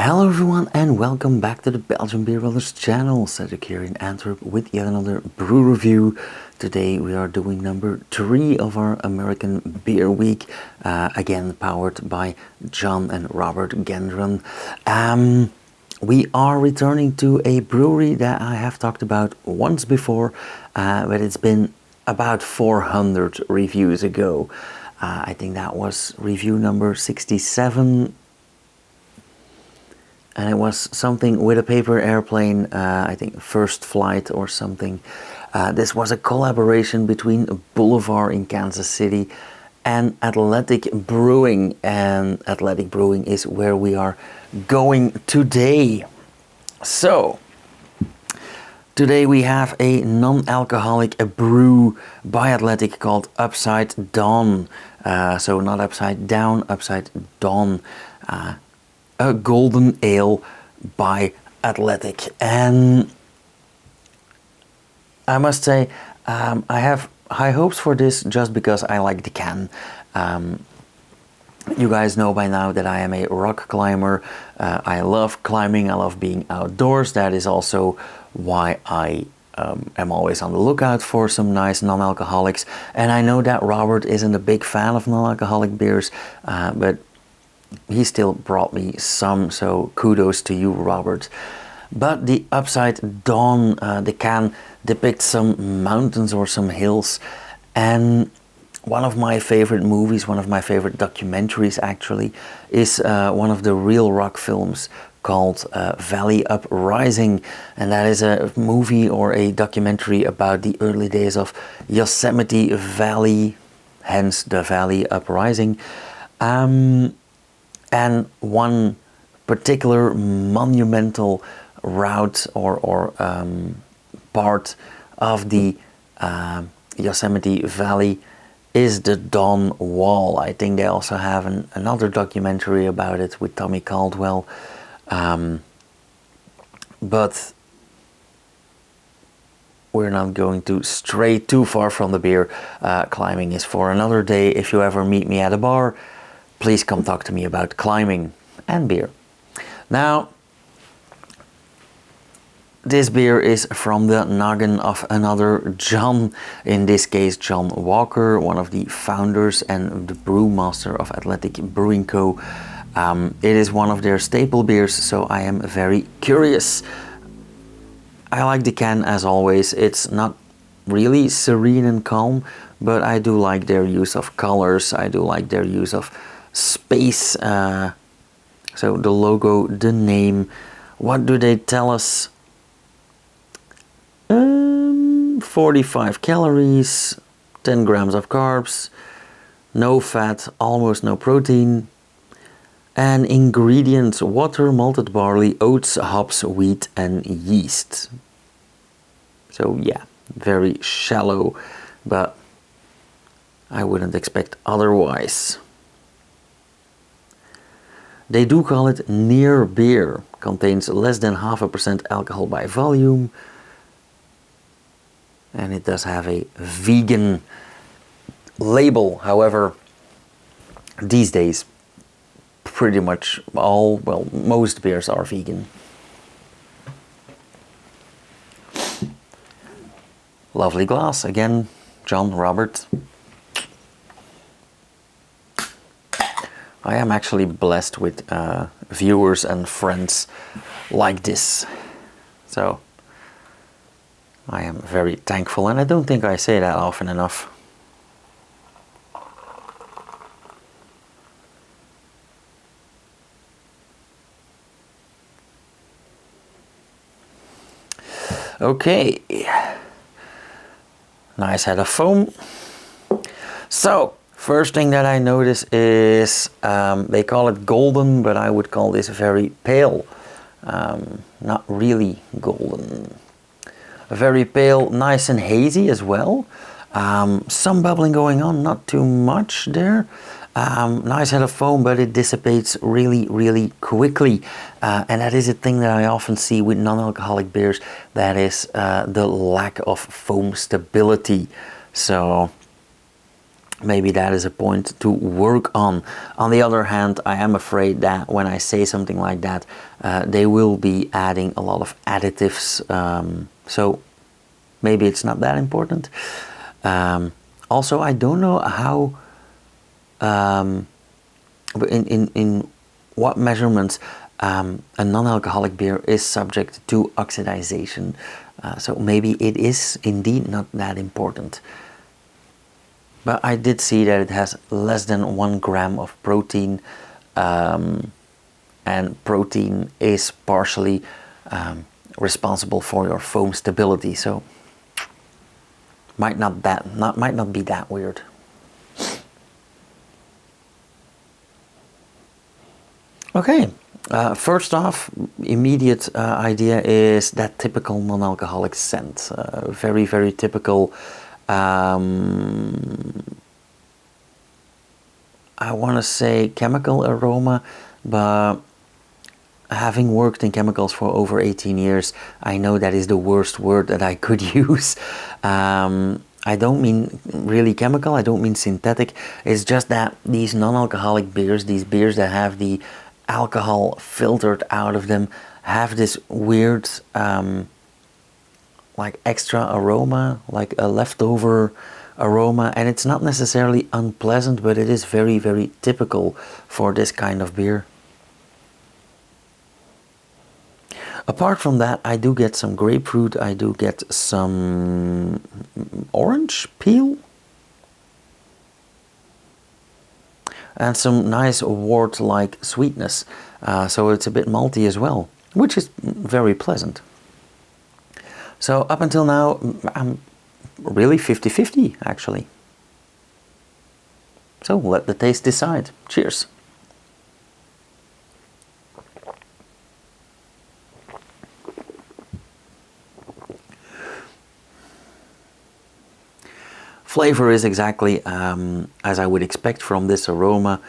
Hello everyone and welcome back to the Belgian Beer Brothers channel. Cedric here in Antwerp with yet another brew review. Today we are doing number 3 of our American Beer Week, again powered by John and Robert Gendron. We are returning to a brewery that I have talked about once before, but it's been about 400 reviews ago. I think that was review number 67. And it was something with a paper airplane, I think First Flight or something. This was a collaboration between Boulevard in Kansas City and Athletic Brewing. And Athletic Brewing is where we are going today. So, today we have a non-alcoholic brew by Athletic called Upside Dawn. So not upside down, upside dawn. A golden ale by Athletic, and I must say I have high hopes for this just because I like the can. You guys know by now that I am a rock climber. I love climbing, I love being outdoors. That is also why I am always on the lookout for some nice non-alcoholics, and I know that Robert isn't a big fan of non-alcoholic beers, but he still brought me some, so kudos to you, Robert. But the Upside Dawn, the can depicts some mountains or some hills, and one of my favorite movies, one of my favorite documentaries actually, is one of the real rock films called Valley Uprising, and that is a movie or a documentary about the early days of Yosemite Valley, hence the Valley Uprising. And one particular monumental route or part of the Yosemite Valley is the Dawn Wall. I think they also have another documentary about it with Tommy Caldwell. But we're not going to stray too far from the beer. Climbing is for another day. If you ever meet me at a bar, please come talk to me about climbing and beer. Now, this beer is from the noggin of another John, in this case John Walker, one of the founders and the brewmaster of Athletic Brewing Co. It is one of their staple beers, so I am very curious. I like the can as always. It's not really serene and calm, but I do like their use of colors. I do like their use of space, so the logo, the name. What do they tell us? 45 calories, 10 grams of carbs, no fat, almost no protein, and ingredients: water, malted barley, oats, hops, wheat and yeast. So yeah, very shallow, but I wouldn't expect otherwise. They do call it near beer, contains less than 0.5% alcohol by volume, and it does have a vegan label. However, these days pretty much most beers are vegan. Lovely glass, again, John, Robert. I am actually blessed with viewers and friends like this, so I am very thankful, and I don't think I say that often enough. Okay, nice head of foam. So, first thing that I notice is they call it golden, but I would call this very pale. Not really golden. Very pale, nice and hazy as well. Some bubbling going on, not too much there. Nice head of foam, but it dissipates really, really quickly. And that is a thing that I often see with non-alcoholic beers. That is the lack of foam stability. So maybe that is a point to work on. On the other hand, I am afraid that when I say something like that, they will be adding a lot of additives, so maybe it's not that important. Also, I don't know how, in what measurements a non-alcoholic beer is subject to oxidization. So maybe it is indeed not that important. But I did see that it has less than 1 gram of protein, and protein is partially responsible for your foam stability. So might not be that weird. Okay, first off, immediate idea is that typical non-alcoholic scent. Very, very typical. I want to say chemical aroma, but having worked in chemicals for over 18 years, I know that is the worst word that I could use. I don't mean really chemical, I don't mean synthetic. It's just that these non-alcoholic beers, these beers that have the alcohol filtered out of them, have this weird like extra aroma, like a leftover aroma, and it's not necessarily unpleasant, but it is very, very typical for this kind of beer. Apart from that, I do get some grapefruit, I do get some orange peel, and some nice wort-like sweetness, so it's a bit malty as well, which is very pleasant. So up until now, I'm really 50-50 actually. So let the taste decide. Cheers. Flavor is exactly as I would expect from this aroma.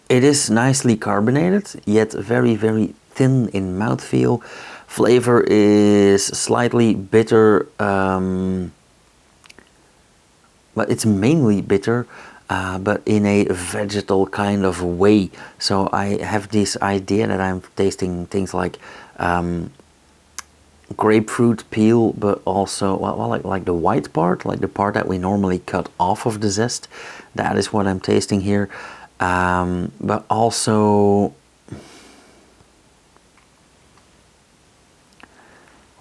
It is nicely carbonated, yet very, very thin in mouthfeel. Flavor is slightly bitter, but it's mainly bitter, but in a vegetal kind of way. So I have this idea that I'm tasting things like grapefruit peel, but also like the white part, like the part that we normally cut off of the zest. That is what I'm tasting here. But also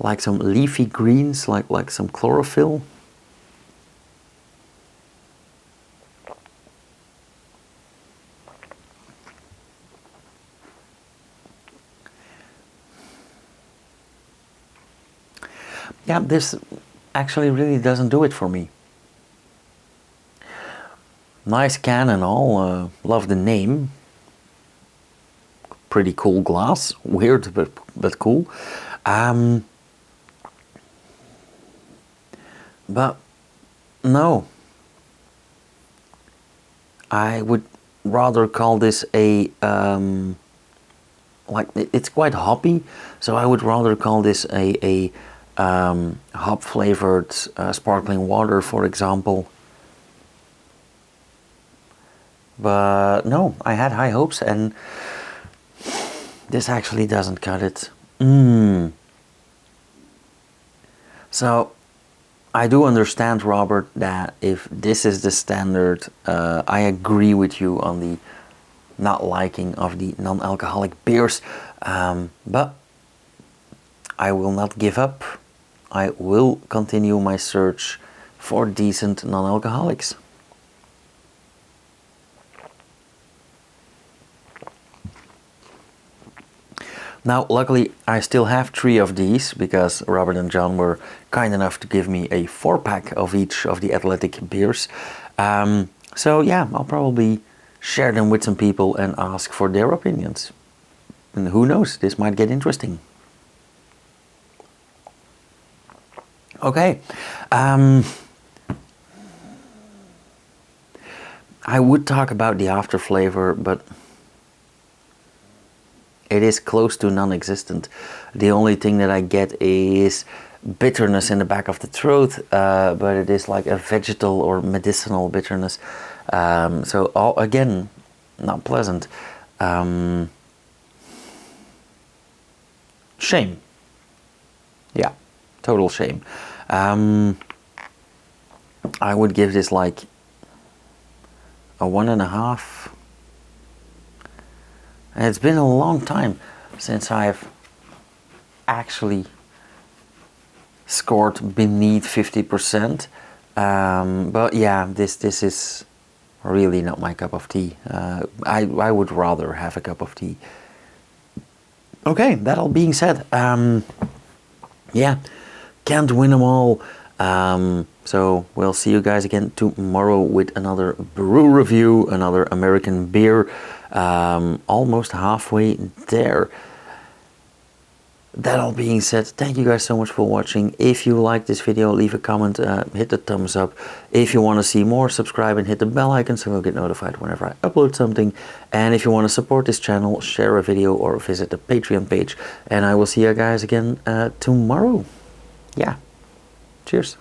like some leafy greens, like some chlorophyll. Yeah, this actually really doesn't do it for me. Nice can and all, love the name. Pretty cool glass, weird but cool. But no, I would rather call this a like it's quite hoppy, so I would rather call this a hop flavored sparkling water, for example. But no, I had high hopes, and this actually doesn't cut it. So I do understand, Robert, that if this is the standard, I agree with you on the not liking of the non-alcoholic beers, but I will not give up. I will continue my search for decent non-alcoholics. Now, luckily, I still have 3 of these because Robert and John were kind enough to give me a 4-pack of each of the Athletic beers. So yeah, I'll probably share them with some people and ask for their opinions. And who knows, this might get interesting. Okay. I would talk about the after flavor, but it is close to non-existent. The only thing that I get is bitterness in the back of the throat, but it is like a vegetal or medicinal bitterness. So again, not pleasant. Shame. Yeah, total shame. I would give this like a 1.5. And it's been a long time since I've actually scored beneath 50%. But yeah, this is really not my cup of tea. I would rather have a cup of tea. Okay, that all being said, yeah, can't win them all. So we'll see you guys again tomorrow with another brew review, another American beer. Almost halfway there. That all being said, thank you guys so much for watching. If you like this video, leave a comment, hit the thumbs up. If you want to see more, subscribe and hit the bell icon so you'll get notified whenever I upload something. And if you want to support this channel, share a video or visit the Patreon page. And I will see you guys again tomorrow. Yeah, cheers.